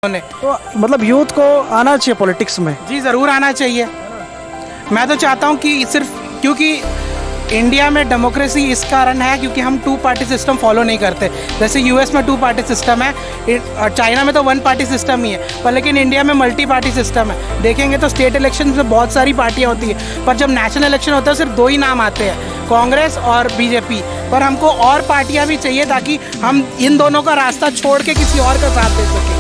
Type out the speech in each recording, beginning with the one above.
उन्होंने। तो मतलब यूथ को आना चाहिए पॉलिटिक्स में। जी ज़रूर आना चाहिए। मैं तो चाहता हूँ कि सिर्फ क्योंकि इंडिया में डेमोक्रेसी इस कारण है क्योंकि हम टू पार्टी सिस्टम फॉलो नहीं करते। जैसे यूएस में टू पार्टी सिस्टम है और चाइना में तो वन पार्टी सिस्टम ही है, पर लेकिन इंडिया में मल्टी पार्टी सिस्टम है। देखेंगे तो स्टेट इलेक्शन में बहुत सारी पार्टियाँ होती है, पर जब नेशनल इलेक्शन होता है सिर्फ दो ही नाम आते हैं, कांग्रेस और बीजेपी। पर हमको और पार्टियाँ भी चाहिए ताकि हम इन दोनों का रास्ता छोड़ के किसी और का साथ दे सकें।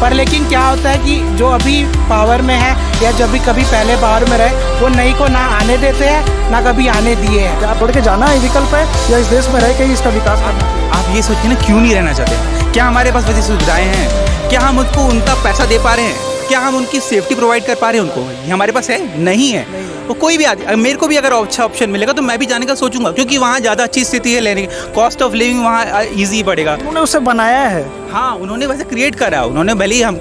पर लेकिन क्या होता है कि जो अभी पावर में है या जब भी कभी पहले पावर में रहे वो नई को ना आने देते हैं ना कभी आने दिए हैं। आप छोड़ के जाना है विकल्प है या इस देश में रह के ही इसका विकास करना चाहिए? आप ये सोचिए ना, क्यों नहीं रहना चाहते? क्या हमारे पास वैसी सुविधाएं हैं? क्या हम उनको उनका पैसा दे पा रहे हैं? क्या हम उनकी सेफ्टी प्रोवाइड कर पा रहे हैं उनको? ये हमारे पास है? नहीं है। तो कोई भी मेरे को भी अगर अच्छा ऑप्शन मिलेगा तो मैं भी जाने का सोचूंगा, क्योंकि वहाँ ज़्यादा अच्छी स्थिति है लेने की, कॉस्ट ऑफ लिविंग वहाँ ईजी पड़ेगा। उन्होंने उसे बनाया है। हाँ, उन्होंने वैसे क्रिएट करा, उन्होंने भले ही हम।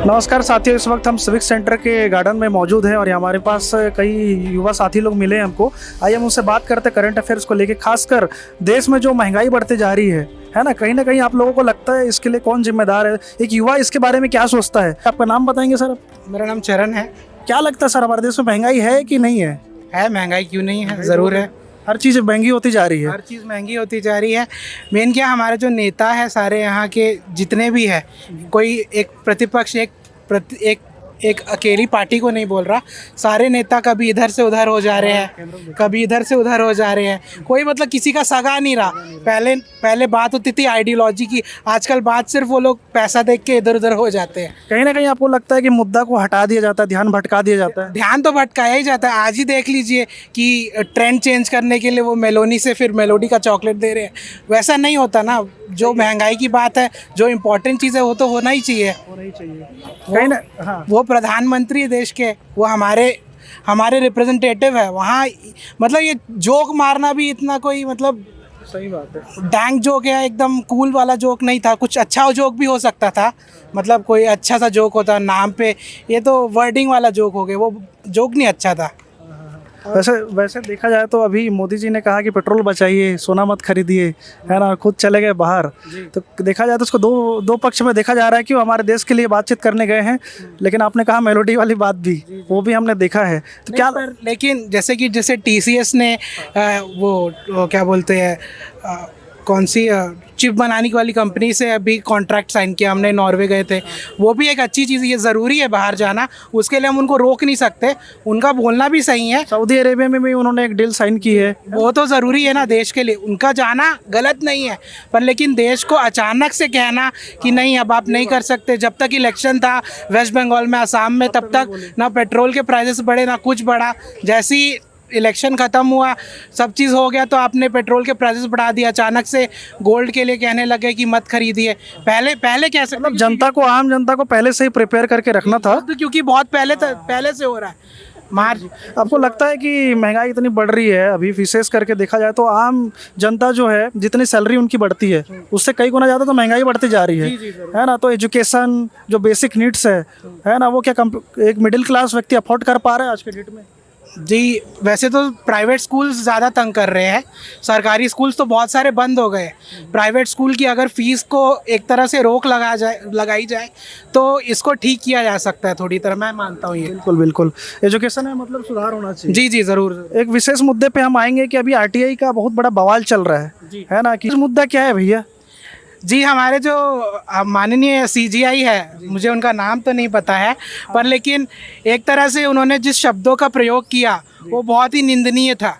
नमस्कार साथियों, इस वक्त हम सिविक सेंटर के गार्डन में मौजूद हैं और हमारे पास कई युवा साथी लोग मिले हैं हमको। आइए हम उनसे बात करते हैं करंट अफेयर्स को लेके, खासकर देश में जो महंगाई बढ़ती जा रही है ना, कहीं ना कहीं आप लोगों को लगता है इसके लिए कौन जिम्मेदार है? एक युवा इसके बारे में क्या सोचता है? आपका नाम बताएंगे सर? मेरा नाम चरण है। क्या लगता है सर, हमारे देश में महंगाई है कि नहीं है? है, महंगाई क्यों नहीं है, ज़रूर है। हर चीज़ महंगी होती जा रही है। हर चीज़ महंगी होती जा रही है। मेन क्या, हमारे जो नेता है सारे यहाँ के जितने भी है, कोई एक प्रतिपक्ष एक अकेली पार्टी को नहीं बोल रहा, सारे नेता कभी इधर से उधर हो जा रहे हैं, कभी इधर से उधर हो जा रहे हैं। कोई मतलब किसी का सगा नहीं रहा। पहले बात होती थी आइडियोलॉजी की, आजकल बात सिर्फ वो लोग पैसा देख के इधर उधर हो जाते हैं। कहीं ना कहीं आपको लगता है कि मुद्दा को हटा दिया जाता है, ध्यान भटका दिया जाता है? ध्यान तो भटकाया ही जाता है। आज ही देख लीजिए कि ट्रेंड चेंज करने के लिए वो मेलोनी से फिर मेलोडी का चॉकलेट दे रहे हैं। वैसा नहीं होता ना। जो महंगाई की बात है, जो इम्पोर्टेंट चीज़ है वो तो होना ही चाहिए। कहीं ना, हाँ। वो प्रधानमंत्री देश के, वो हमारे रिप्रेजेंटेटिव है वहाँ। मतलब ये जोक मारना भी इतना कोई मतलब सही बात है। डैंक जोक है, एकदम कूल वाला जोक नहीं था। कुछ अच्छा जोक भी हो सकता था, मतलब कोई अच्छा सा जोक होता नाम पे। ये तो वर्डिंग वाला जोक हो गया, वो जोक नहीं अच्छा था। वैसे देखा जाए तो अभी मोदी जी ने कहा कि पेट्रोल बचाइए, सोना मत खरीदिए, है ना, खुद चले गए बाहर। तो देखा जाए तो उसको दो पक्ष में देखा जा रहा है कि वो हमारे देश के लिए बातचीत करने गए हैं, लेकिन आपने कहा मेलोडी वाली बात भी, वो भी हमने देखा है। तो क्या लेकिन जैसे TCS ने वो क्या बोलते हैं, कौन सी चिप बनाने वाली कंपनी से अभी कॉन्ट्रैक्ट साइन किया हमने, नॉर्वे गए थे। वो भी एक अच्छी चीज़, ये ज़रूरी है बाहर जाना, उसके लिए हम उनको रोक नहीं सकते, उनका बोलना भी सही है। सऊदी अरेबिया में भी उन्होंने एक डील साइन की है, वो तो ज़रूरी है ना देश के लिए, उनका जाना गलत नहीं है। पर लेकिन देश को अचानक से कहना कि नहीं अब आप नहीं कर सकते। जब तक इलेक्शन था वेस्ट बंगाल में, असम में, तब तक ना पेट्रोल के प्राइसेस बढ़े ना कुछ बढ़ा। जैसे ही इलेक्शन ख़त्म हुआ, सब चीज़ हो गया, तो आपने पेट्रोल के प्राइसेस बढ़ा दिया। अचानक से गोल्ड के लिए कहने लगे कि मत खरीदिए। पहले कैसे, मतलब आम जनता को पहले से ही प्रिपेयर करके रखना था, क्योंकि बहुत पहले से हो रहा है मार्च। आपको लगता है कि महंगाई इतनी बढ़ रही है अभी, विशेष करके देखा जाए तो आम जनता जो है, जितनी सैलरी उनकी बढ़ती है उससे कई गुना ज़्यादा तो महंगाई बढ़ती जा रही है ना? तो एजुकेशन जो बेसिक नीड्स है ना, वो क्या एक मिडिल क्लास व्यक्ति अफोर्ड कर पा रहा है आज के डेट में? जी, वैसे तो प्राइवेट स्कूल्स ज़्यादा तंग कर रहे हैं। सरकारी स्कूल्स तो बहुत सारे बंद हो गए। प्राइवेट स्कूल की अगर फ़ीस को एक तरह से रोक लगाई जाए तो इसको ठीक किया जा सकता है थोड़ी तरह, मैं मानता हूँ ये। बिल्कुल। एजुकेशन में मतलब सुधार होना चाहिए। जी ज़रूर। एक विशेष मुद्दे पे हम आएंगे कि अभी RTI का बहुत बड़ा बवाल चल रहा है ना, कि मुद्दा क्या है भैया? जी, हमारे जो माननीय CGI है, मुझे उनका नाम तो नहीं पता है, पर लेकिन एक तरह से उन्होंने जिस शब्दों का प्रयोग किया वो बहुत ही निंदनीय था।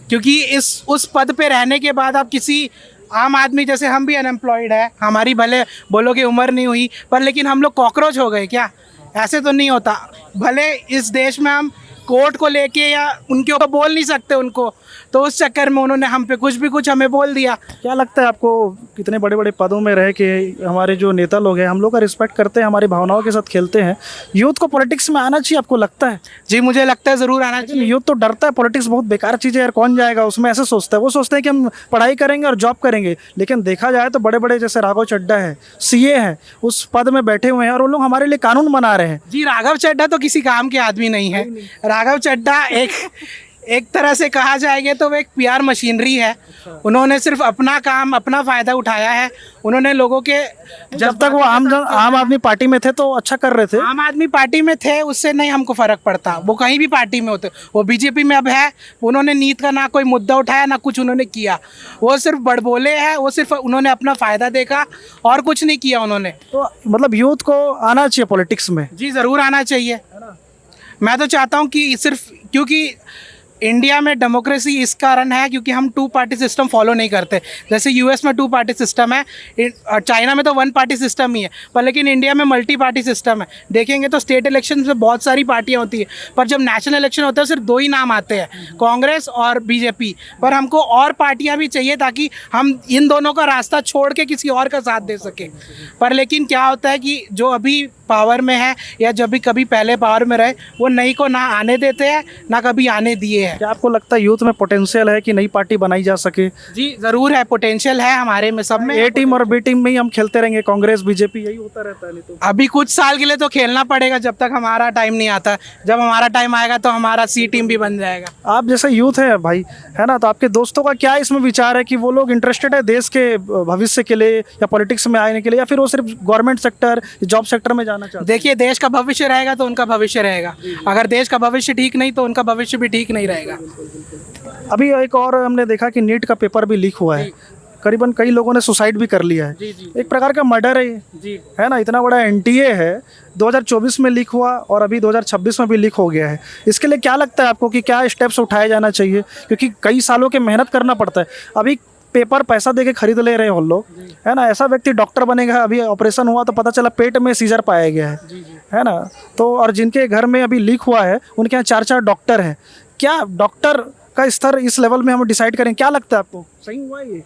क्योंकि उस पद पे रहने के बाद आप किसी आम आदमी, जैसे हम भी अनएम्प्लॉयड है, हमारी भले बोलो कि उम्र नहीं हुई, पर लेकिन हम लोग कॉकरोच हो गए क्या? ऐसे तो नहीं होता। भले इस देश में हम कोर्ट को लेके या उनके ऊपर बोल नहीं सकते उनको, तो उस चक्कर में उन्होंने हम पे कुछ हमें बोल दिया। क्या लगता है आपको, कितने बड़े बड़े पदों में रह के हमारे जो नेता लोग हैं, हम लोग का रिस्पेक्ट करते हैं, हमारी भावनाओं के साथ खेलते हैं, यूथ को पॉलिटिक्स में आना चाहिए, आपको लगता है? जी, मुझे लगता है ज़रूर आना चाहिए। यूथ तो डरता है, पॉलिटिक्स बहुत बेकार चीज़ है यार, कौन जाएगा उसमें, ऐसे सोचता है। वो सोचते हैं कि हम पढ़ाई करेंगे और जॉब करेंगे, लेकिन देखा जाए तो बड़े बड़े जैसे राघव चड्ढा है, CA है, उस पद में बैठे हुए हैं और वो लोग हमारे लिए कानून बना रहे हैं। जी, राघव चड्ढा तो किसी काम के आदमी नहीं है। राघव चड्ढा एक तरह से कहा जाएगा तो वो एक पीआर मशीनरी है। उन्होंने सिर्फ अपना काम, अपना फ़ायदा उठाया है। उन्होंने लोगों के जब तक वो आम आदमी पार्टी में थे तो अच्छा कर रहे थे। आम आदमी पार्टी में थे, उससे नहीं हमको फ़र्क पड़ता, वो कहीं भी पार्टी में होते। वो बीजेपी में अब है, उन्होंने नीट का ना कोई मुद्दा उठाया ना कुछ उन्होंने किया। वो सिर्फ बड़बोले हैं, वो सिर्फ उन्होंने अपना फ़ायदा देखा और कुछ नहीं किया उन्होंने। तो मतलब यूथ को आना चाहिए पॉलिटिक्स में। जी ज़रूर आना चाहिए। मैं तो चाहता हूँ कि सिर्फ क्योंकि इंडिया में डेमोक्रेसी इस कारण है क्योंकि हम टू पार्टी सिस्टम फॉलो नहीं करते। जैसे यूएस में टू पार्टी सिस्टम है, चाइना में तो वन पार्टी सिस्टम ही है, पर लेकिन इंडिया में मल्टी पार्टी सिस्टम है। देखेंगे तो स्टेट इलेक्शन में बहुत सारी पार्टियां होती है, पर जब नेशनल इलेक्शन होता है सिर्फ दो ही नाम आते हैं, कांग्रेस और बीजेपी। पर हमको और पार्टियां भी चाहिए ताकि हम इन दोनों का रास्ता छोड़ के किसी और का साथ दे सकें। पर लेकिन क्या होता है कि जो अभी पावर में है या जब भी कभी पहले पावर में रहे, वो नई को ना आने देते हैं ना कभी आने दिए हैं। क्या आपको लगता है यूथ में पोटेंशियल है कि नई पार्टी बनाई जा सके? जी ज़रूर है, पोटेंशियल है हमारे में, सब में। ए टीम और बी टीम में ही हम खेलते रहेंगे, कांग्रेस बीजेपी यही होता रहता है। नहीं तो अभी कुछ साल के लिए तो खेलना पड़ेगा जब तक हमारा टाइम नहीं आता। जब हमारा टाइम आएगा तो हमारा सी टीम भी बन जाएगा। आप जैसे यूथ है भाई, है ना, तो आपके दोस्तों का क्या इसमें विचार है कि वो लोग इंटरेस्टेड है देश के भविष्य के लिए या पॉलिटिक्स में आने के लिए, या फिर वो सिर्फ गवर्नमेंट सेक्टर, जॉब सेक्टर में जाना चाहते हैं? देखिए, देश का भविष्य रहेगा तो उनका भविष्य रहेगा, अगर देश का भविष्य ठीक नहीं तो उनका भविष्य भी ठीक नहीं रहेगा। अभी एक और हमने देखा कि नीट का पेपर भी लीक हुआ है, करीबन कई लोगों ने सुसाइड भी कर लिया है। एक प्रकार का मर्डर है ये, है ना। इतना बड़ा एनटीए है, 2024 में लीक हुआ और अभी 2026 में भी लीक हो गया है। इसके लिए क्या लगता है आपको कि क्या स्टेप्स उठाए जाना चाहिए? क्योंकि कई सालों के मेहनत करना पड़ता है। अभी पेपर पैसा दे के खरीद ले रहे हैं हम लोग, है ना। ऐसा व्यक्ति डॉक्टर बनेगा, अभी ऑपरेशन हुआ तो पता चला पेट में सीजर पाया गया है ना। तो और जिनके घर में अभी लीक हुआ है उनके यहाँ 4-4 डॉक्टर हैं। क्या डॉक्टर का स्तर इस लेवल में हम डिसाइड करें? क्या लगता है आपको, सही हुआ है ये?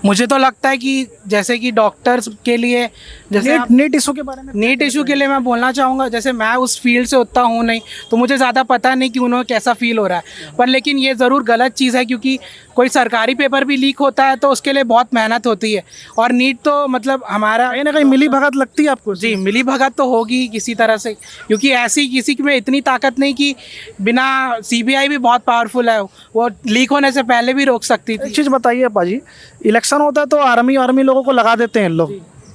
मुझे तो लगता है कि जैसे कि डॉक्टर्स के लिए, जैसे नीट इशू के बारे में, नीट इशू के लिए मैं बोलना चाहूँगा, जैसे मैं उस फील्ड से उतना हूँ नहीं तो मुझे ज़्यादा पता नहीं कि उन्हें कैसा फील हो रहा है। पर लेकिन ये ज़रूर गलत चीज़ है क्योंकि कोई सरकारी पेपर भी लीक होता है तो उसके लिए बहुत मेहनत होती है। और नीट तो मतलब हमारा कहीं ना कहीं मिली भगत लगती है आपको? जी, मिली भगत तो होगी किसी तरह से, क्योंकि ऐसी किसी में इतनी ताकत नहीं कि बिना, सीबीआई भी बहुत पावरफुल है, वो लीक होने से पहले भी रोक सकती थी। एक चीज़ बताइए पाजी, इलेक्शन होता है तो आर्मी लोगों को लगा देते हैं लोग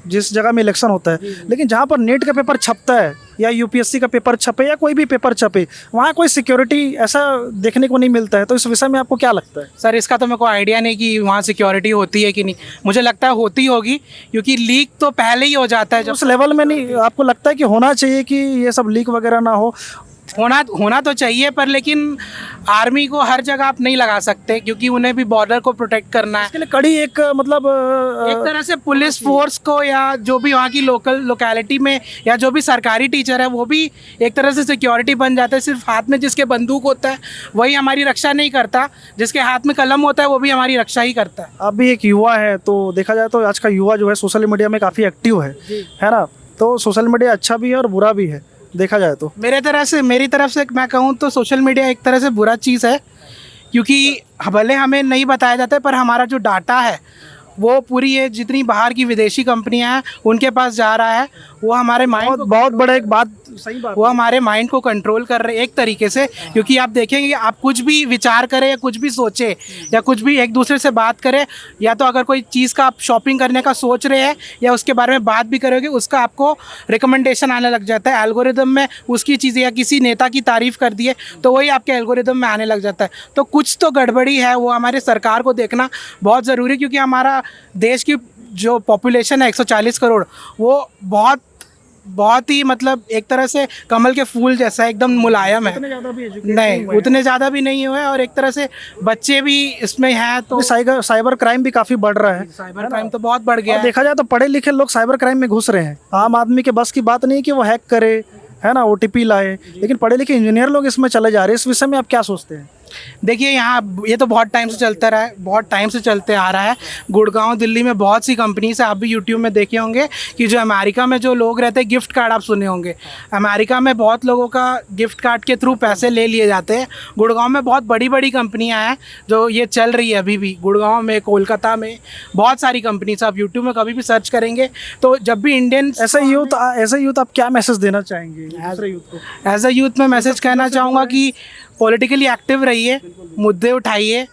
जिस जगह में इलेक्शन होता है, लेकिन जहाँ पर नेट का पेपर छपता है या यूपीएससी का पेपर छपे या कोई भी पेपर छपे, वहाँ कोई सिक्योरिटी ऐसा देखने को नहीं मिलता है। तो इस विषय में आपको क्या लगता है? सर, इसका तो मेरे को आइडिया नहीं कि वहाँ सिक्योरिटी होती है कि नहीं। मुझे लगता है होती होगी क्योंकि लीक तो पहले ही हो जाता है। जब उस लेवल में नहीं आपको लगता है कि होना चाहिए कि ये सब लीक वगैरह ना हो? होना तो चाहिए, पर लेकिन आर्मी को हर जगह आप नहीं लगा सकते क्योंकि उन्हें भी बॉर्डर को प्रोटेक्ट करना है। इसके लिए कड़ी एक मतलब एक तरह से पुलिस फोर्स को या जो भी वहाँ की लोकेलिटी में या जो भी सरकारी टीचर है वो भी एक तरह से सिक्योरिटी बन जाता है। सिर्फ हाथ में जिसके बंदूक होता है वही हमारी रक्षा नहीं करता, जिसके हाथ में कलम होता है वो भी हमारी रक्षा ही करता है। आप भी एक युवा है, तो देखा जाए तो आज का युवा जो है सोशल मीडिया में काफ़ी एक्टिव है ना। तो सोशल मीडिया अच्छा भी है और बुरा भी है देखा जाए तो। मेरी तरफ से मैं कहूँ तो सोशल मीडिया एक तरह से बुरा चीज़ है क्योंकि भले हमें नहीं बताया जाता है पर हमारा जो डाटा है वो पूरी ये जितनी बाहर की विदेशी कंपनियां हैं उनके पास जा रहा है। वो हमारे माइंड बहुत बड़ा एक बात, सही बात, वो हमारे माइंड को कंट्रोल कर रहे हैं एक तरीके से। क्योंकि आप देखेंगे आप कुछ भी विचार करें या कुछ भी सोचे या कुछ भी एक दूसरे से बात करें, या तो अगर कोई चीज़ का आप शॉपिंग करने का सोच रहे हैं या उसके बारे में बात भी करोगे, उसका आपको रिकमेंडेशन आने लग जाता है एल्गोरिदम में। उसकी चीज़ें या किसी नेता की तारीफ़ कर दिए तो वही आपके एल्गोरिदम में आने लग जाता है। तो कुछ तो गड़बड़ी है, वो हमारे सरकार को देखना बहुत ज़रूरी है क्योंकि हमारा देश की जो पॉपुलेशन है 140 करोड़, वो बहुत ही मतलब एक तरह से कमल के फूल जैसा एकदम मुलायम है। उतने ज़्यादा भी नहीं हुए और एक तरह से बच्चे भी इसमें हैं। तो साइबर क्राइम भी काफ़ी बढ़ रहा है। साइबर क्राइम तो बहुत बढ़ गया है। देखा जाए तो पढ़े लिखे लोग साइबर क्राइम में घुस रहे हैं। आम आदमी के बस की बात नहीं है कि वो हैक करे, है ना, OTP लाए, लेकिन पढ़े लिखे इंजीनियर लोग इसमें चले जा रहे हैं। इस विषय में आप क्या सोचते हैं? देखिए, यहाँ ये तो बहुत टाइम से चलता रहा है, बहुत टाइम से चलते आ रहा है। गुड़गांव दिल्ली में बहुत सी कंपनीज है, आप भी यूट्यूब में देखे होंगे कि जो अमेरिका में जो लोग रहते हैं, गिफ्ट कार्ड आप सुने होंगे, अमेरिका में बहुत लोगों का गिफ्ट कार्ड के थ्रू पैसे ले लिए जाते हैं। गुड़गांव में बहुत बड़ी बड़ी कंपनियाँ हैं जो ये चल रही है अभी भी। गुड़गांव में, कोलकाता में बहुत सारी कंपनीज, आप यूट्यूब में कभी भी सर्च करेंगे तो जब भी इंडियन ऐसे यूथ आप क्या मैसेज देना चाहेंगे दूसरे यूथ को? एज अ यूथ मैं मैसेज कहना चाहूँगा कि पॉलिटिकली एक्टिव रहिए, मुद्दे उठाइए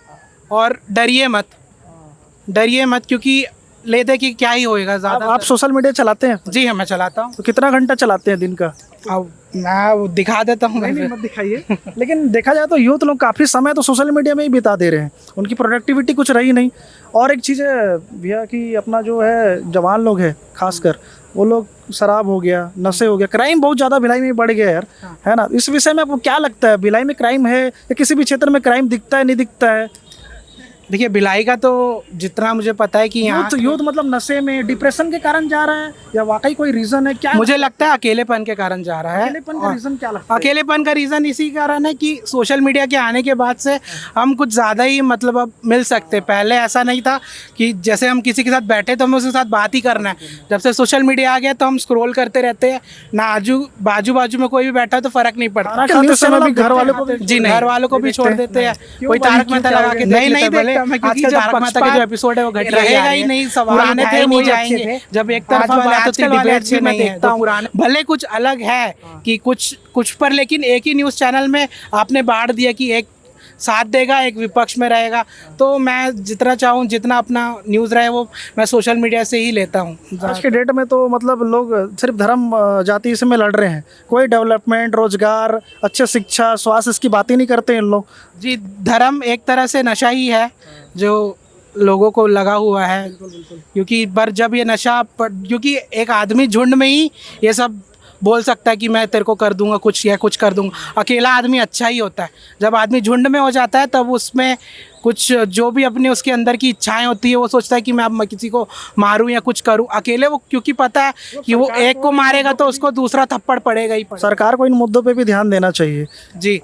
और डरिए मत क्योंकि ले दे कि क्या ही होएगा ज़्यादा। आप सोशल मीडिया चलाते हैं? जी हाँ, मैं चलाता हूँ। तो कितना घंटा चलाते हैं दिन का? अब मैं वो दिखा देता हूँ। नहीं मत दिखाइए। लेकिन देखा जाए तो यूथ लोग काफ़ी समय तो सोशल मीडिया में ही बिता दे रहे हैं, उनकी प्रोडक्टिविटी कुछ रही नहीं। और एक चीज़ है भैया कि अपना जो है जवान लोग है खासकर, वो लोग शराब हो गया, नशे हो गया, क्राइम बहुत ज़्यादा भिलाई में बढ़ गया यार, है ना? इस विषय में आपको क्या लगता है, भिलाई में क्राइम है या किसी भी क्षेत्र में क्राइम दिखता है, नहीं दिखता है? देखिए, भिलाई का तो जितना मुझे पता है कि यहाँ यूथ मतलब नशे में डिप्रेशन के कारण जा रहा है या वाकई कोई रीज़न है क्या? मुझे लगता है अकेलेपन के कारण जा रहा है। अकेलेपन का रीज़न क्या लगता है? अकेलेपन का रीज़न इसी कारण है कि सोशल मीडिया के आने के बाद से हम कुछ ज़्यादा ही मतलब अब मिल सकते। पहले ऐसा नहीं था कि जैसे हम किसी के साथ बैठे तो हमें उसके साथ बात ही करना है। जब से सोशल मीडिया आ गया तो हम स्क्रॉल करते रहते हैं ना, बाजू में कोई भी बैठा तो फ़र्क नहीं पड़ता। घर वालों को जी नहीं, घर वालों को भी छोड़ देते हैं। कोई तारक मेहता लगा के नहीं देखता मैं, क्योंकि तारक मेहता का जो एपिसोड है वो घटिया रहेगा ही नहीं। पुराने थे वो जाएंगे, जब एक तरफा बात होती है डिबेट भी मैं देखता हूँ। भले कुछ अलग है कि कुछ पर, लेकिन एक ही न्यूज़ चैनल में आपने बांट दिया कि एक साथ देगा, एक विपक्ष में रहेगा। तो मैं जितना चाहूँ, जितना अपना न्यूज़ रहे वो मैं सोशल मीडिया से ही लेता हूँ। आज के डेट में तो मतलब लोग सिर्फ धर्म जाति से में लड़ रहे हैं, कोई डेवलपमेंट, रोजगार, अच्छे शिक्षा, स्वास्थ्य, इसकी बात ही नहीं करते इन लोग। जी, धर्म एक तरह से नशा ही है जो लोगों को लगा हुआ है, क्योंकि पर जब ये नशा, क्योंकि एक आदमी झुंड में ही ये सब बोल सकता है कि मैं तेरे को कर दूंगा कुछ या कुछ कर दूंगा। अकेला आदमी अच्छा ही होता है, जब आदमी झुंड में हो जाता है तब उसमें कुछ जो भी अपने उसके अंदर की इच्छाएं होती है वो सोचता है कि मैं अब किसी को मारूं या कुछ करूं। अकेले वो क्योंकि पता है कि वो एक को मारेगा तो उसको दूसरा थप्पड़ पड़ेगा ही पड़ेगा। सरकार को इन मुद्दों पे भी ध्यान देना चाहिए। जी,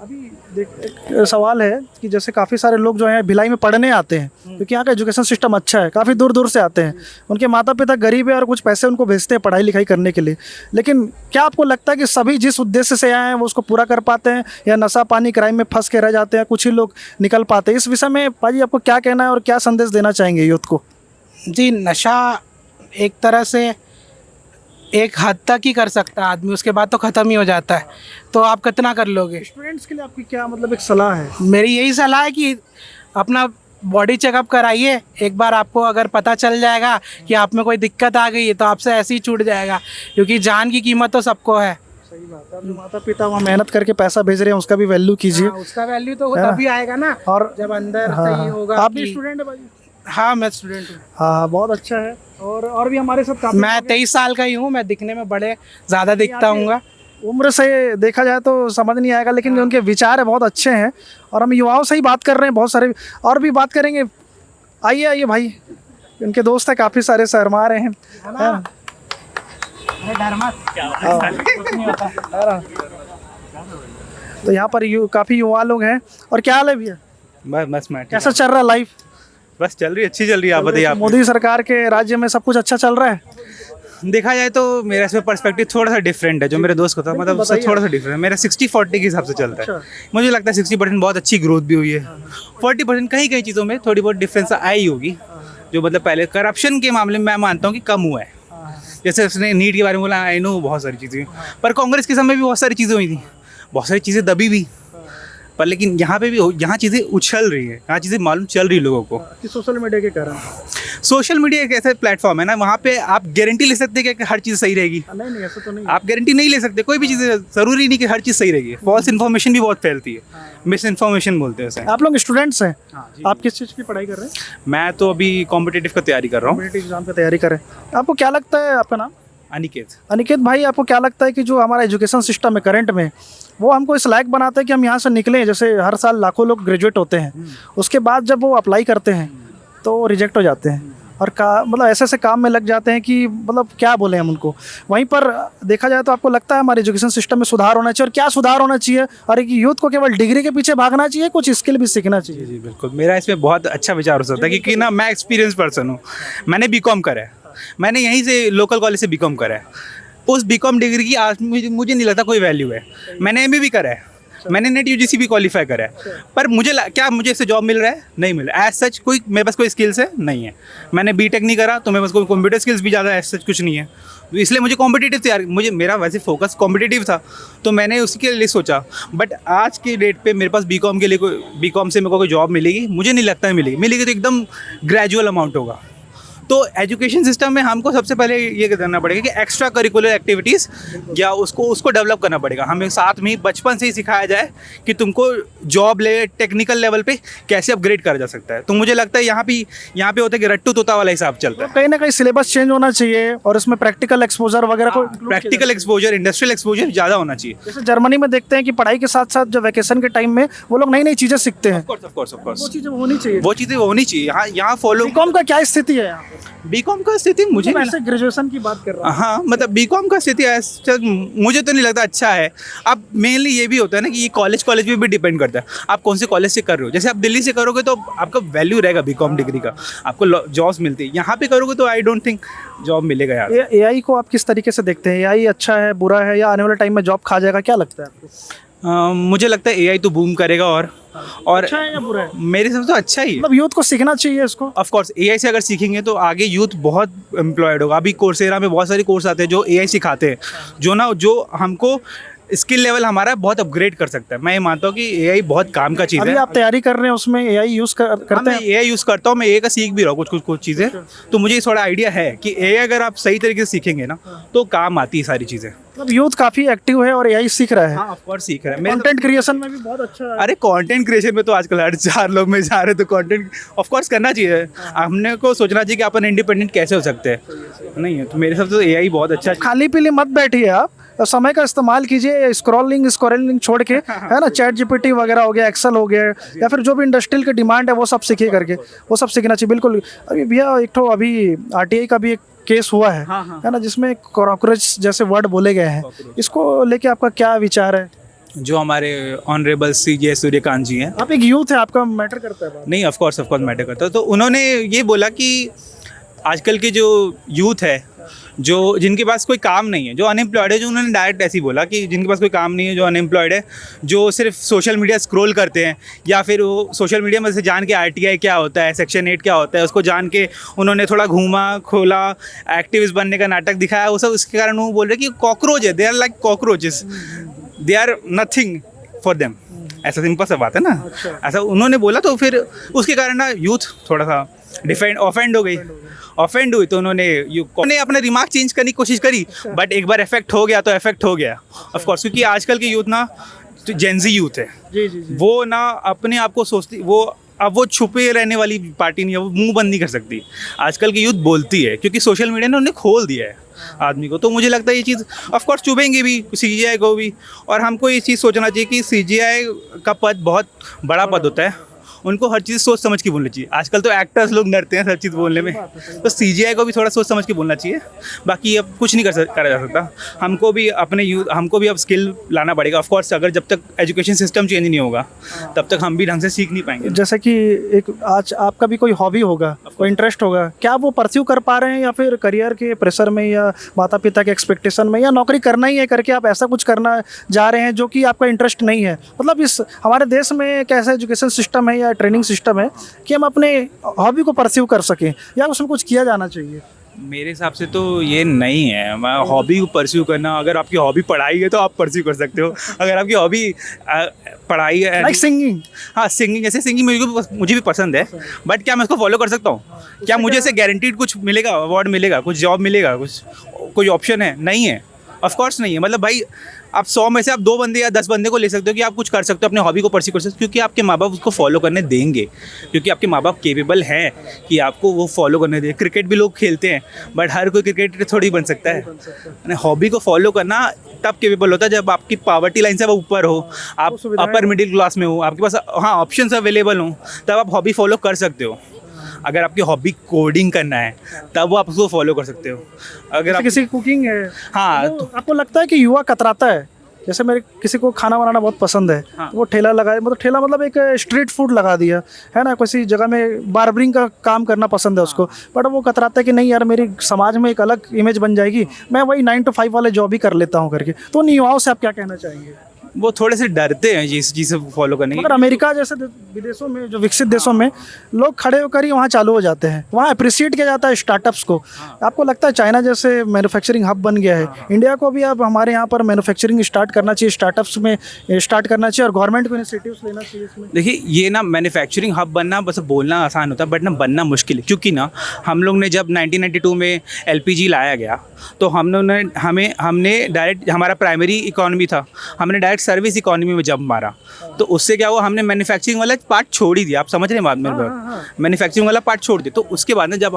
एक सवाल है कि जैसे काफ़ी सारे लोग जो हैं भिलाई में पढ़ने आते हैं, क्योंकि यहाँ का एजुकेशन सिस्टम अच्छा है, काफ़ी दूर दूर से आते हैं, उनके माता पिता गरीब है और कुछ पैसे उनको भेजते हैं पढ़ाई लिखाई करने के लिए। लेकिन क्या आपको लगता है कि सभी जिस उद्देश्य से आए हैं वो उसको पूरा कर पाते हैं या नशा पानी क्राइम में फंस के रह जाते हैं, कुछ ही लोग निकल पाते हैं? इस विषय में भाजी आपको क्या कहना है और क्या संदेश देना चाहेंगे यूथ को? जी, नशा एक तरह से एक हद तक ही कर सकता है आदमी, उसके बाद तो ख़त्म ही हो जाता है। तो आप कितना कर लोगे? स्टूडेंट्स के लिए आपकी क्या मतलब एक सलाह है? मेरी यही सलाह है कि अपना बॉडी चेकअप कराइए। एक बार आपको अगर पता चल जाएगा कि आप में कोई दिक्कत आ गई है तो आपसे ऐसे ही छूट जाएगा, क्योंकि जान की कीमत तो सबको है। सही बात है। जो माता पिता वहाँ मेहनत करके पैसा भेज रहे हैं उसका भी वैल्यू कीजिए। उसका वैल्यू तो तभी आएगा ना, और जब अंदर सही होगा। आप भी स्टूडेंट है भाई? हाँ, मैं स्टूडेंट हूँ। हाँ, बहुत अच्छा है। और भी हमारे साथ काफी, मैं 23 साल का ही हूँ। मैं दिखने में बड़े ज़्यादा दिखता हूँ, उम्र से देखा जाए तो समझ नहीं आएगा, लेकिन जो उनके विचार है बहुत अच्छे हैं। और हम युवाओं से ही बात कर रहे हैं, बहुत सारे और भी बात करेंगे। आइए भाई, इनके दोस्त है काफ़ी सारे, शर्मा रहे हैं। तो यहाँ पर काफ़ी युवा लोग हैं। और क्या हाल है भैया? बस मैं कैसा चल रहा है लाइफ? बस चल रही, अच्छी चल रही है। आप बताइए। आप मोदी सरकार के राज्य में सब कुछ अच्छा चल रहा है? देखा जाए तो मेरा इसमें पर्सपेक्टिव थोड़ा सा डिफरेंट है। जो मेरे दोस्त को था, मतलब उससे थोड़ा सा डिफरेंट है। मेरा 60-40 के हिसाब से चलता है। मुझे लगता है 60% बहुत अच्छी ग्रोथ भी हुई है। 40% कहीं चीज़ों में थोड़ी बहुत डिफरेंस आई होगी, जो मतलब पहले करप्शन के मामले में मैं मानता हूँ कि कम हुआ है। जैसे उसने नीट के बारे में बोला, आई नो बहुत सारी चीज़ें, पर कांग्रेस के समय भी बहुत सारी चीज़ें हुई थी, बहुत सारी चीज़ें दबी भी, पर लेकिन यहाँ पे भी यहाँ चीज़ें उछल रही है, यहाँ चीज़ें मालूम चल रही है लोगों को कि सोशल मीडिया के कारण। सोशल मीडिया एक ऐसा प्लेटफॉर्म है ना, वहाँ पे आप गारंटी ले सकते हैं कि हर चीज़ सही रहेगी। नहीं, ऐसा तो नहीं। आप गारंटी नहीं ले सकते, कोई भी चीज़ ज़रूरी नहीं कि हर चीज़ सही रहेगी। फॉल्स इन्फॉर्मेशन भी बहुत फैलती है, मिस इन्फॉर्मेशन बोलते हैं उसे। आप लोग स्टूडेंट्स हैं? आप किस चीज़ की पढ़ाई कर रहे हैं? मैं तो अभी कॉम्पिटिटिव का तैयारी कर रहा हूँ। कॉम्पिटिटिव एग्जाम की तैयारी कर रहे हैं। आपको क्या लगता है, आपका नाम? अनिकेत भाई, आपको क्या लगता है कि जो हमारा एजुकेशन सिस्टम है करंट में, वो हमको इस लायक बनाता है कि हम यहाँ से निकलें? जैसे हर साल लाखों लोग ग्रेजुएट होते हैं, उसके बाद जब वो अप्लाई करते हैं तो रिजेक्ट हो जाते हैं और मतलब ऐसे काम में लग जाते हैं कि मतलब क्या बोले हम उनको। वहीं पर देखा जाए तो आपको लगता है हमारे एजुकेशन सिस्टम में सुधार होना चाहिए? और क्या सुधार होना चाहिए? और एक यूथ को केवल डिग्री के पीछे भागना चाहिए, कुछ स्किल भी सीखना चाहिए? जी बिल्कुल, मेरा इसमें बहुत अच्छा विचार हो सकता है, क्योंकि ना मैं एक्सपीरियंस पर्सन हूँ। मैंने बीकॉम करा है, मैंने यहीं से लोकल कॉलेज से बीकॉम करा है। उस बीकॉम डिग्री की आज मुझे नहीं लगता कोई वैल्यू है। मैंने एमए भी करा है, मैंने नेट यूजीसी भी क्वालिफाई करा है, पर क्या मुझे इससे जॉब मिल रहा है? नहीं मिल रहा है। एज सच कोई मेरे पास कोई स्किल्स है नहीं है। मैंने बीटेक नहीं करा तो मेरे पास कोई कंप्यूटर स्किल्स भी ज़्यादा एज सच कुछ नहीं है, तो इसलिए मुझे कॉम्पिटिटिव तैयार, मुझे मेरा वैसे फोकस कॉम्पिटिटिव था तो मैंने उसके लिए सोचा। बट आज के डेट पे मेरे पास बीकॉम के लिए कोई, बीकॉम से मेरे को कोई जॉब मिलेगी? मुझे नहीं लगता है मिलेगी। मिलेगी तो एकदम ग्रेजुअल अमाउंट होगा। तो एजुकेशन सिस्टम में हमको सबसे पहले ये करना पड़ेगा कि एक्स्ट्रा करिकुलर एक्टिविटीज़ या उसको डेवलप करना पड़ेगा। हमें साथ में ही बचपन से ही सिखाया जाए कि तुमको जॉब ले टेक्निकल लेवल पे कैसे अपग्रेड करा जा सकता है। तो मुझे लगता है यहाँ पे होता है कि रट्टू तोता वाला हिसाब चलता है। कहीं ना कहीं सिलेबस चेंज होना चाहिए और इसमें प्रैक्टिकल एक्सपोजर वगैरह को प्रैक्टिकल एक्सपोजर, इंडस्ट्रियल एक्सपोजर ज़्यादा होना चाहिए। जैसे जर्मनी में देखते हैं कि पढ़ाई के साथ साथ जो वैकेशन के टाइम में वो लोग नई नई चीज़ें सीखते हैं। ऑफ कोर्स वो चीज़ें होनी चाहिए। वो चीज़ें होनी चाहिए। यहाँ फॉलो। बीकॉम का क्या स्थिति है यहाँ पे? बीकॉम का स्थिति मुझे मैं ऐसे ग्रेजुएशन की बात कर रहा हूँ। हाँ, मतलब बीकॉम का स्थिति मुझे तो नहीं लगता अच्छा है। अब मेनली ये भी होता है ना कि ये कॉलेज पे भी डिपेंड करता है आप कौन से कॉलेज से कर रहे हो। जैसे आप दिल्ली से करोगे तो आपका वैल्यू रहेगा बीकॉम डिग्री का, आपको जॉब्स मिलती है। यहाँ पे करोगे तो आई डोंट थिंक जॉब मिलेगा यार। एआई को आप किस तरीके से देखते हैं? एआई अच्छा है, बुरा है, या आने वाले टाइम में जॉब खा जाएगा? क्या लगता है आपको? मुझे लगता है एआई तो बूम करेगा और अच्छा है या बुरा है? मेरे हिसाब से तो अच्छा ही है। मतलब यूथ को सीखना चाहिए इसको। ऑफ कोर्स एआई से अगर सीखेंगे तो आगे यूथ बहुत एम्प्लॉयड होगा। अभी कोर्सेरा में बहुत सारे कोर्स आते हैं जो एआई सिखाते हैं, जो हमको स्किल लेवल हमारा बहुत अपग्रेड कर सकता है। मैं ये मानता हूँ कि एआई बहुत काम का चीज़ है। अभी आप तैयारी कर रहे हैं उसमें एआई यूज़ करते हैं? एआई यूज़ करता हूँ मैं, एआई का सीख भी रहा हूँ कुछ चीज़ें। तो मुझे थोड़ा आइडिया है कि एआई अगर आप सही तरीके से सीखेंगे ना तो काम आती है सारी चीज़ें। मतलब यूथ काफ़ी एक्टिव है और एआई सीख रहा है। हाँ, ऑफ कोर्स सीख रहा है। कंटेंट क्रिएशन में भी बहुत अच्छा है। अरे कंटेंट क्रिएशन में तो आजकल हर 4 लोग में जा रहे हैं, तो कंटेंट ऑफ कोर्स करना चाहिए। हमने को सोचना चाहिए कि अपन इंडिपेंडेंट कैसे हो सकते हैं। नहीं है तो मेरे हिसाब से एआई बहुत अच्छा है। खाली पीली मत बैठिए आप, समय का इस्तेमाल कीजिए। स्क्रॉलिंग छोड़ के, है ना, चैट जीपीटी वगैरह हो गया, एक्सेल हो गया, या फिर जो भी इंडस्ट्रियल की डिमांड है वो सब सीखिए करके, वो सब सीखना चाहिए बिल्कुल। अभी भैया एक तो अभी आरटीआई का भी एक केस हुआ है, है ना, जिसमें कॉकरोच जैसे वर्ड बोले गए हैं। इसको लेके आपका क्या विचार है? जो हमारे ऑनरेबल सीजे सूर्यकांत जी हैं, आप एक यूथ है, आपका मैटर करता है बात? नहीं ऑफ कोर्स मैटर करता है। तो उन्होंने ये बोला कि आजकल के जो यूथ है, जो जिनके पास कोई काम नहीं है, जो अनएम्प्लॉयड है, जो उन्होंने डायरेक्ट ऐसे ही बोला कि जिनके पास कोई काम नहीं है, जो अनएम्प्लॉयड है, जो सिर्फ सोशल मीडिया स्क्रॉल करते हैं, या फिर वो सोशल मीडिया में से जान के आरटीआई क्या होता है, सेक्शन 8 क्या होता है, उसको जान के उन्होंने थोड़ा घूमा खोला, एक्टिविस्ट बनने का नाटक दिखाया, वो सब उसके कारण वो बोल रहे कि कॉकरोच है, they are like cockroaches, they are nothing for them. ऐसा सिंपल सा बात है ना। ऐसा उन्होंने बोला तो फिर उसके कारण ना यूथ थोड़ा सा ऑफेंड हुई तो उन्होंने अपना दिमाग चेंज करने की कोशिश करी, बट एक बार इफेक्ट हो गया तो इफेक्ट हो गया ऑफ कोर्स। क्योंकि आजकल के यूथ ना जेंजी यूथ है, जी। वो ना अपने आप को सोचती, वो छुपे रहने वाली पार्टी नहीं है, वो मुंह बंद नहीं कर सकती। आजकल की यूथ बोलती है क्योंकि सोशल मीडिया ने उन्हें खोल दिया है आदमी को। तो मुझे लगता है ये चीज़ ऑफ कोर्स चुभेंगे भी सीजीआई को भी, और हमको ये चीज़ सोचना चाहिए कि सीजीआई का पद बहुत बड़ा पद होता है, उनको हर चीज़ सोच समझ के बोलनी चाहिए। आजकल तो एक्टर्स लोग डरते हैं हर चीज़ बोलने में, तो सीजीआई को भी थोड़ा सोच समझ के बोलना चाहिए। बाकी अब कुछ नहीं करा जा सकता। हमको भी अब स्किल लाना पड़ेगा ऑफ कोर्स। अगर जब तक एजुकेशन सिस्टम चेंज नहीं होगा तब तक हम भी ढंग से सीख नहीं पाएंगे। जैसे कि एक आज आपका भी कोई हॉबी होगा, कोई इंटरेस्ट होगा, क्या वो परस्यू कर पा रहे हैं, या फिर करियर के प्रेशर में, या माता पिता के एक्सपेक्टेशन में, या नौकरी करना ही है करके आप ऐसा कुछ करना जा रहे हैं जो कि आपका इंटरेस्ट नहीं है? मतलब इस हमारे देश में कैसा एजुकेशन सिस्टम है या ट्रेनिंग सिस्टम है कि हम अपने हॉबी को परस्यू कर सकें, या उसमें कुछ किया जाना चाहिए? मेरे हिसाब से तो ये नहीं है। मैं हॉबी को परस्यू करना, अगर आपकी हॉबी पढ़ाई है तो आप परस्यू कर सकते हो। अगर आपकी हॉबी पढ़ाई है, लाइक सिंगिंग, हाँ सिंगिंग, जैसे सिंगिंग मुझे भी पसंद है, बट क्या मैं उसको फॉलो कर सकता हूँ? क्या मुझे ऐसे गारंटीड कुछ मिलेगा, अवार्ड मिलेगा, कुछ जॉब मिलेगा, कोई ऑप्शन है? नहीं है, ऑफ कोर्स नहीं है। मतलब भाई आप 100 में से आप 2 बंदे या 10 बंदे को ले सकते हो कि आप कुछ कर सकते हो, अपने हॉबी को परस्यू कर सकते हो, क्योंकि आपके माँ बाप उसको फॉलो करने देंगे, क्योंकि आपके माँ बाप केपेबल हैं कि आपको वो फॉलो करने दें। क्रिकेट भी लोग खेलते हैं, बट हर कोई क्रिकेटर थोड़ी बन सकता है। हॉबी को फॉलो करना तब केपेबल होता है जब आपकी पावर्टी लाइन से आप ऊपर हो, आप अपर मिडिल क्लास में हो, आपके पास हाँ ऑप्शंस अवेलेबल हों, तब आप हॉबी फॉलो कर सकते हो। अगर आपकी हॉबी कोडिंग करना है तब वो आप उसको फॉलो कर सकते हो। अगर आप किसी की कुकिंग है, हाँ तो आपको लगता है कि युवा कतराता है? जैसे मेरे किसी को खाना बनाना बहुत पसंद है, हाँ। तो वो ठेला लगाए, मतलब ठेला मतलब एक स्ट्रीट फूड लगा दिया है ना, किसी जगह में बार्बरिंग का काम करना पसंद है उसको, बट वो कतराता है कि नहीं यार मेरी समाज में एक अलग इमेज बन जाएगी, मैं वही 9 to 5 वाले जॉब ही कर लेता हूँ करके। तो उन युवाओं से आप क्या कहना चाहेंगे? वो थोड़े से डरते हैं इस चीज़ से फॉलो करने की। मगर अमेरिका जैसे विदेशों में, जो विकसित देशों में लोग खड़े होकर ही वहाँ चालू हो जाते हैं, वहाँ अप्रिशिएट किया जाता है स्टार्टअप्स को। आपको लगता है चाइना जैसे मैन्युफैक्चरिंग हब बन गया है, इंडिया को भी अब हमारे यहाँ पर मैन्युफैक्चरिंग स्टार्ट करना चाहिए, स्टार्टअप्स में स्टार्ट करना चाहिए और गवर्नमेंट को इनिशिएटिव्स लेना चाहिए इसमें? देखिए, ये ना मैन्युफैक्चरिंग हब बनना बस बोलना आसान होता है, बट ना बनना मुश्किल है। क्योंकि ना हम लोग ने जब 1992 में LPG लाया गया, तो हमने डायरेक्ट, हमारा प्राइमरी इकोनॉमी था, हमने डायरेक्ट सर्विस इकोनॉमी में जंप मारा। तो उससे क्या हुआ, हमने मैन्युफैक्चरिंग वाला पार्ट छोड़ ही दिया। आप समझ रहे हैं बात मेरे? मैन्युफैक्चरिंग वाला पार्ट छोड़ दिया। तो उसके बाद ना जब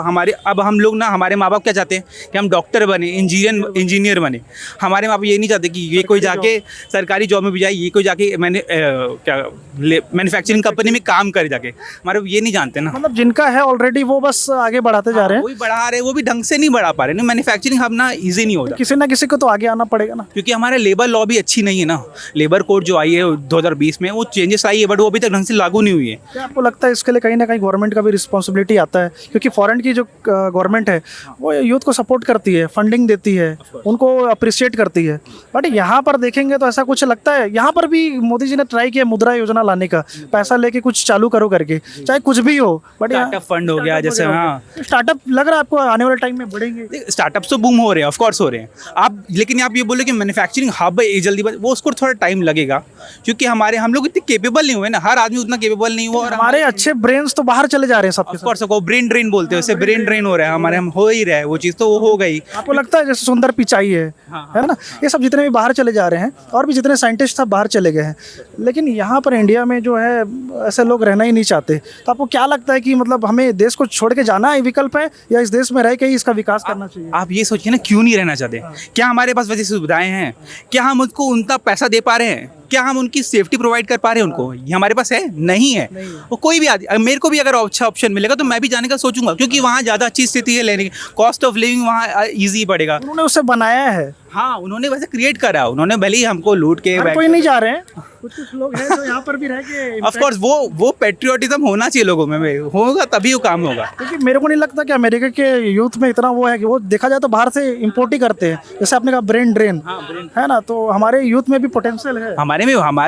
हम लोग ना, हमारे माँ बाप क्या चाहते हैं कि हम डॉक्टर बने, इंजीनियर बने। हमारे माँ बाप ये नहीं चाहते कि ये कोई जाके सरकारी जॉब में भी जाए, ये कोई जाके मैन्युफैक्चरिंग कंपनी में काम करे जाके। हमारे ये नहीं जानते ना, मतलब जिनका है ऑलरेडी वो बस आगे बढ़ाते जा रहे हैं, वही बढ़ा रहे, वो भी ढंग से नहीं बढ़ा पा रहे। मैन्युफैक्चरिंग हब ना ईजी नहीं होता, किसी ना किसी को तो आगे आना पड़ेगा ना। क्योंकि हमारे लेबर लॉ भी अच्छी नहीं है ना। लेबर कोड जो आई है 2020 में, वो चेंजेस आई है, बट वो अभी तक ढंग से लागू नहीं हुई है। क्या आपको लगता है इसके लिए कहीं ना कहीं गवर्नमेंट का भी रिस्पॉन्सिबिलिटी आता है? क्योंकि फॉरेन की जो गवर्नमेंट है वो यूथ को सपोर्ट करती है, फंडिंग देती है, उनको अप्रिशिएट करती है, बट यहाँ पर देखेंगे तो ऐसा कुछ लगता है। यहाँ पर भी मोदी जी ने ट्राई किया मुद्रा योजना लाने का, पैसा लेके कुछ चालू करो करके, चाहे कुछ भी हो, बट स्टार्टअप फंड हो गया जैसे। हाँ, स्टार्टअप लग रहा है आपको आने वाले टाइम में बढ़ेंगे? स्टार्टअप्स तो बूम हो रहे हैं, ऑफ कोर्स हो रहे हैं। आप लेकिन आप ये बोले कि मैन्युफैक्चरिंग हब जल्दी वो उसको थोड़ा टाइम लगेगा, क्योंकि हम लोग इतने केपेबल नहीं हुए ना, हर आदमी उतना केपेबल नहीं हुआ। और हमारे अच्छे ब्रेन्स तो बाहर चले जा रहे हैं सबके ऑफ कोर्स, ब्रेन ड्रेन बोलते हैं उसे, ब्रेन ड्रेन हो रहा है हमारे, हम हो ही रहा है वो चीज़, तो वो हो गई। आपको लगता है जैसे सुंदर पिचाई है ना, ये सब जितने भी बाहर चले जा रहे हैं, और भी जितने साइंटिस्ट सब बाहर चले गए हैं, लेकिन यहाँ पर इंडिया में जो है ऐसे लोग रहना ही नहीं चाहते। तो आपको क्या लगता है कि मतलब हमें देश को छोड़ के जाना है विकल्प है, या इस देश में रह के ही इसका विकास करना चाहिए? आप ये सोचिए ना, क्यों नहीं रहना चाहते? क्या हमारे पास वैसी सुविधाएं हैं? क्या हम उनको उनका पैसा दे पा रहे हैं? क्या हम उनकी सेफ्टी प्रोवाइड कर पा रहे हैं उनको? ये हमारे पास है? नहीं है। वो कोई भी मेरे को भी अगर अच्छा ऑप्शन मिलेगा तो मैं भी जाने का सोचूंगा, क्योंकि वहाँ ज़्यादा अच्छी स्थिति है लेने की, कॉस्ट ऑफ लिविंग वहाँ ईजी पड़ेगा। उन्होंने उसे बनाया है। हाँ, उन्होंने वैसे क्रिएट करा, उन्होंने भले ही हमको लूट के कोई नहीं जा रहे हैं, कुछ लोग हैं जो यहाँ पर भी रह के। ऑफ कोर्स वो पेट्रियोटिज्म होना चाहिए लोगों में, होगा तभी वो काम होगा। क्योंकि मेरे को नहीं लगता कि अमेरिका के यूथ में इतना वो है कि वो देखा जाए तो बाहर से इंपोर्ट ही करते हैं, जैसे आपने कहा ब्रेन ड्रेन है ना, तो हमारे यूथ में भी पोटेंशियल है। हमारे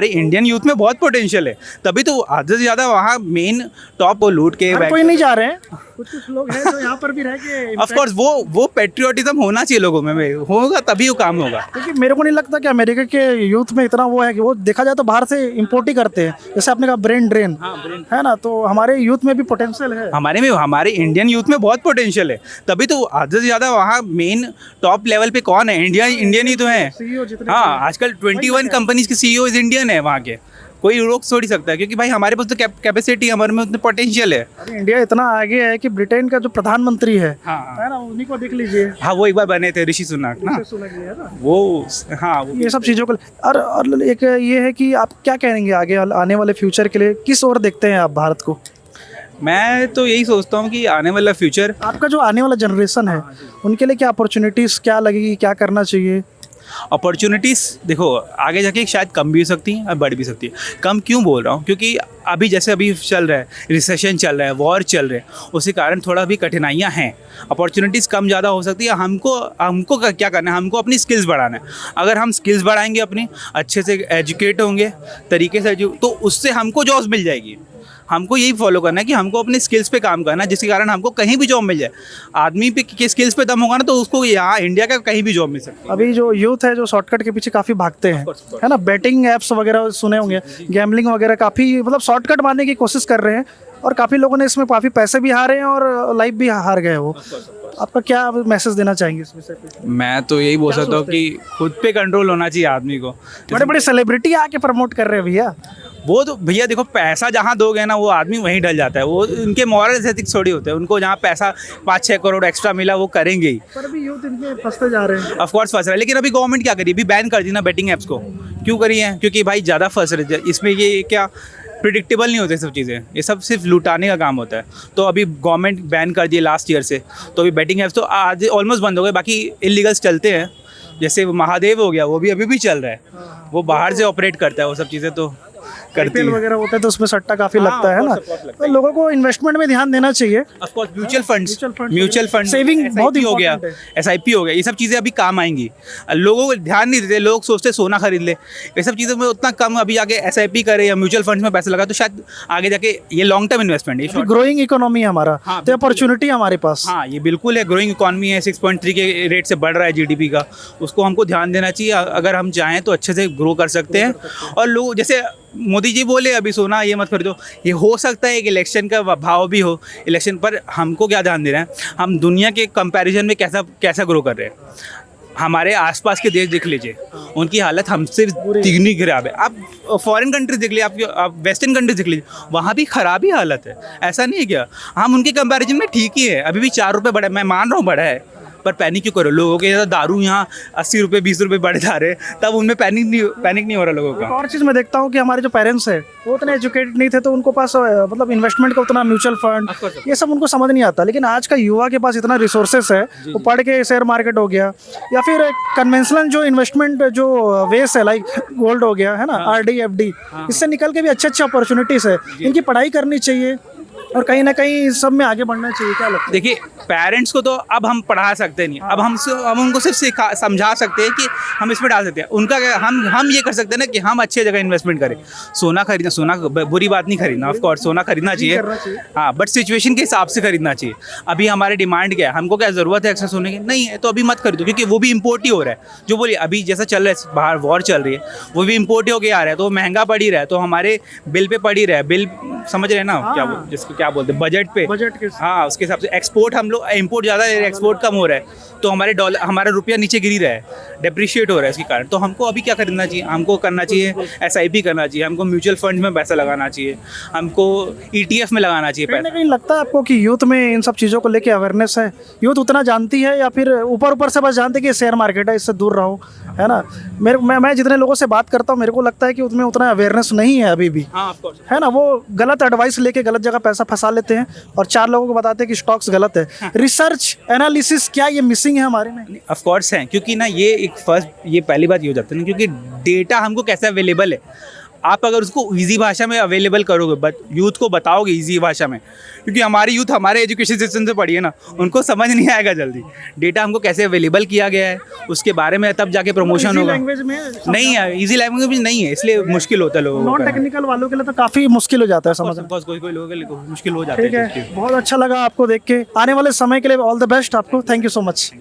इंडियन यूथ में बहुत पोटेंशियल है, तभी तो आधे से ज़्यादा वहाँ मेन टॉप वो लूट के। कोई नहीं जा रहे हैं, कुछ लोग हैं जो यहाँ पर भी रह के। ऑफ कोर्स वो पेट्रियोटिज्म होना चाहिए लोगों में, होगा तभी वो काम होगा। क्योंकि मेरे को नहीं लगता कि अमेरिका के यूथ में इतना वो है कि वो देखा जाए तो बाहर से इंपोर्ट ही करते हैं, जैसे आपने कहा ब्रेन ड्रेन है ना, तो हमारे यूथ में भी पोटेंशियल है। हमारे इंडियन यूथ में बहुत पोटेंशियल है, तभी तो आधे से ज़्यादा वहाँ मेन टॉप लेवल पे कौन है? इंडियन ही तो है। हाँ, आजकल 21 कंपनीज के CEO इंडियन है वहाँ के, कोई रोक थोड़ी सकता है, क्योंकि भाई हमारे पास तो कैपेसिटी, हमारे में उतने पोटेंशियल है। अरे इंडिया इतना आगे है कि ब्रिटेन का जो प्रधानमंत्री है ना, उन्हीं को देख लीजिए। हाँ, वो एक बार बने थे, ऋषि सुनक ना, वो। हाँ, ये सब चीज़ों को। और एक ये है कि आप क्या कहेंगे आगे आने वाले फ्यूचर के लिए, किस ओर देखते हैं आप भारत को? मैं तो यही सोचता हूँ कि आने वाला फ्यूचर, आपका जो आने वाला जनरेशन है, उनके लिए क्या अपॉर्चुनिटीज़ क्या लगेगी, क्या करना चाहिए? अपॉर्चुनिटीज़ देखो, आगे जाके शायद कम भी हो सकती हैं और बढ़ भी सकती है। कम क्यों बोल रहा हूँ? क्योंकि अभी चल रहा है, रिसेशन चल रहा है, वॉर चल रहे हैं, उसी कारण थोड़ा भी कठिनाइयाँ हैं। अपॉर्चुनिटीज़ कम ज़्यादा हो सकती है। हमको क्या करना है? हमको अपनी स्किल्स बढ़ाना है। अगर हम स्किल्स बढ़ाएंगे अपनी, अच्छे से एजुकेट होंगे तरीके से, तो उससे हमको जॉब्स मिल जाएगी। हमको यही फॉलो करना है कि हमको अपने स्किल्स पे काम करना है, जिसके कारण हमको कहीं भी जॉब मिल जाए। आदमी पे के स्किल्स पे दम होगा ना, तो उसको यहाँ इंडिया का कहीं भी जॉब मिल सकती है। अभी जो यूथ है जो शॉर्टकट के पीछे काफ़ी भागते हैं, है ना, बेटिंग ऐप्स वगैरह सुने होंगे, गैम्बलिंग वगैरह, काफ़ी मतलब शॉर्टकट मारने की कोशिश कर रहे हैं, और काफ़ी लोगों ने इसमें काफ़ी पैसे भी हारे हैं और लाइफ भी हार गए वो। आपका क्या मैसेज देना चाहेंगे इस विषय पे? मैं तो यही बोल सकता हूँ कि खुद पे कंट्रोल होना चाहिए आदमी को। बड़े बड़े सेलिब्रिटी आके प्रमोट कर रहे हैं भैया। वो तो भैया देखो, पैसा जहाँ दोगे ना, वो आदमी वहीं डल जाता है। वो उनके मॉरल एथिक्स थोड़ी होते हैं, उनको जहाँ पैसा 5-6 करोड़ एक्स्ट्रा मिला वो करेंगे ही। पर अभी यूथ इनके फंसते जा रहे हैं। ऑफ कोर्स फंस रहा है, लेकिन अभी गवर्नमेंट क्या करी? अभी बैन कर दी ना बेटिंग ऐप्स को। क्यों करी है? क्योंकि भाई ज़्यादा फंस रहे। इसमें ये क्या प्रिडिक्टेबल नहीं होते सब चीज़ें, ये सब सिर्फ लुटाने का काम होता है। तो अभी गवर्नमेंट बैन कर दिए लास्ट ईयर से, तो अभी बेटिंग ऐप्स तो आज ऑलमोस्ट बंद हो गए। बाकी इलीगल्स चलते हैं, जैसे महादेव हो गया, वो भी अभी भी चल रहा है। वो बाहर से ऑपरेट करता है वो सब चीज़ें, तो करती IPL है। वगैरह होते हैं तो उसमें सट्टा काफी हाँ, लगता है of ना, course, of course लगता तो लोगों को इन्वेस्टमेंट में ध्यान देना चाहिए। Of course mutual fund Saving बहुत हो गया, important SIP हो गया, ये सब चीज़ें अभी काम आएंगी। लोगों को ध्यान नहीं देते, लोग सोचते सोना खरीद ले, ये सब चीज़ों में उतना कम अभी आगे SIP करे या म्यूचुअल फंड्स में पैसा लगा तो शायद आगे जाके ये लॉन्ग टर्म इन्वेस्टमेंट है, ये ग्रोइंग इकोनॉमी है हमारा, हाँ, तो अपॉर्चुनिटी हमारे पास। हाँ ये बिल्कुल है, ग्रोइंग इकॉनमी है, 6.3 के रेट से बढ़ रहा है GDP का, उसको हमको ध्यान देना चाहिए। अगर हम चाहें तो अच्छे से ग्रो कर सकते हैं। और लोग जैसे मोदी जी बोले अभी सोना ये मत खरीदो, ये हो सकता है एक इलेक्शन का भाव भी हो, इलेक्शन पर हमको क्या ध्यान देना है, हम दुनिया के कंपैरिजन में कैसा ग्रो कर रहे हैं। हमारे आसपास के देश देख लीजिए, उनकी हालत हमसे तिगनी खराब है। आप फॉरेन कंट्रीज देख लीजिए, आप वेस्टर्न कंट्रीज देख लीजिए, वहाँ भी खराब ही हालत है। ऐसा नहीं है क्या, हम उनके कंपैरिजन में ठीक ही है, अभी भी 4 रुपये बढ़ा है, मैं मान रहा हूँ बढ़ा है, पर पैनिक क्यों करो। लोगों के दारू यहाँ 80 रुपये 20 रुपये बढ़े जा रहे हैं, तब उनमें पैनिक नहीं हो रहा लोगों का। और चीज़ मैं देखता हूँ कि हमारे जो पेरेंट्स हैं वो उतने एजुकेटेड नहीं थे, तो उनको पास मतलब इन्वेस्टमेंट का उतना म्यूचुअल फंड ये सब उनको समझ नहीं आता। लेकिन आज का युवा के पास इतना रिसोर्सेस है, वो पढ़ के शेयर मार्केट हो गया या फिर कन्वेंशनल जो इन्वेस्टमेंट जो वेस है लाइक गोल्ड हो गया है ना, RD FD, इससे निकल के भी अच्छे अपॉर्चुनिटीज़ है। इनकी पढ़ाई करनी चाहिए और कहीं ना कहीं सब में आगे बढ़ना चाहिए। क्या लगता है? देखिए पेरेंट्स को तो अब हम पढ़ा सकते नहीं, अब हम उनको सिर्फ समझा सकते हैं कि हम इसमें डाल सकते हैं। उनका हम ये कर सकते हैं ना कि हम अच्छे जगह इन्वेस्टमेंट करें। सोना खरीदना, सोना बुरी बात नहीं खरीदना, ऑफ कोर्स सोना खरीदना चाहिए, हाँ, बट सिचुएशन के हिसाब से खरीदना चाहिए। अभी हमारी डिमांड क्या है, हमको क्या ज़रूरत है एक्सेस होने की, नहीं है तो अभी मत खरीदो, क्योंकि वो भी इम्पोर्ट ही हो रहा है। जो बोलिए अभी जैसा चल रहा है, बाहर वॉर चल रही है, वो भी इम्पोर्ट ही होके आ रहा है, तो महंगा पड़ ही रहा है, तो हमारे बिल पे पड़ ही रहा है। बिल समझ रहे हैं ना, जिसको क्या बोलते हैं, बजट पे, बजट के हाँ, उसके हिसाब से एक्सपोर्ट हम लोग, इम्पोर्ट ज़्यादा है, एक्सपोर्ट कम हो रहा है, तो हमारा रुपया नीचे गिर ही रहा है, डेप्रिशिएट हो रहा है इसके कारण। तो हमको अभी क्या करना चाहिए, हमको करना चाहिए SIP करना चाहिए, हमको म्यूचुअल फंड में पैसा लगाना चाहिए, हमको ETF में लगाना चाहिए कहीं ना पैसा। कहीं लगता है आपको कि यूथ में इन सब चीज़ों को लेके अवेयरनेस है? यूथ उतना जानती है या फिर ऊपर से बस जानते कि शेयर मार्केट है, इससे दूर रहो, है ना? मैं जितने लोगों से बात करता हूँ, मेरे को लगता है कि उसमें उतना अवेयरनेस नहीं है अभी भी, हाँ, ऑफ कोर्स। है ना? वो गलत एडवाइस लेके गलत जगह पैसा फंसा लेते हैं और 4 लोगों को बताते हैं कि स्टॉक्स गलत है। रिसर्च एनालिसिस क्या ये मिसिंग है हमारे में? ऑफ कोर्स है, क्योंकि ना ये पहली बात ये हो जाता है ना, क्योंकि डेटा हमको कैसे अवेलेबल है, आप अगर उसको इजी भाषा में अवेलेबल करोगे, बट यूथ को बताओगे इजी भाषा में, क्योंकि हमारी यूथ हमारे एजुकेशन सिस्टम से पढ़ी है ना, उनको समझ नहीं आएगा जल्दी। डेटा हमको कैसे अवेलेबल किया गया है उसके बारे में तब जाके प्रमोशन होगा। लैंग्वेज में नहीं है, इजी लैंग्वेज में नहीं है, इसलिए मुश्किल होता है लोगों को। नॉन टेक्निकल वालों के लिए तो काफ़ी मुश्किल हो जाता है समझना। कोई लोगों के लिए मुश्किल हो जाता ठीक है। है, बहुत अच्छा लगा आपको देख के। आने वाले समय के लिए ऑल द बेस्ट आपको। Thank you so much.